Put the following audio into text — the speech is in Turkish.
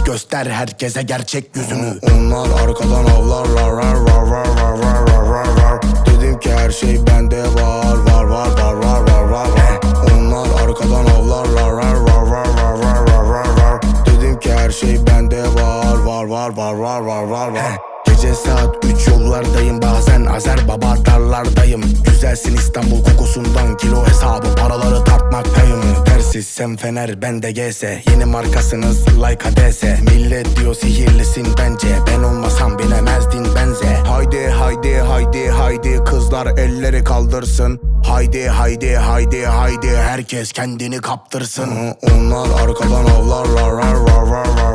göster herkese gerçek yüzünü. Onlar arkadan avlarlar, var var var var var var var var. Dedim ki her şey bende var, var var var var var var var. Onlar arkadan avlarlar, var var var var var var var var. Dedim ki her şey bende var, var var var var var var var. Gece saat 3 yollardayım, bazen Azer Baba darlardayım. Güzelsin İstanbul kokusundan, kilo hesabı paraları tartmaktayım. Tersiz sen Fener, ben de GS, yeni markasınız like ADS. Millet diyor sihirlisin bence, ben olmasam bilemezdin benze. Haydi haydi haydi haydi kızlar elleri kaldırsın. Haydi haydi haydi haydi herkes kendini kaptırsın. Onlar arkadan avlarlar, var var var var.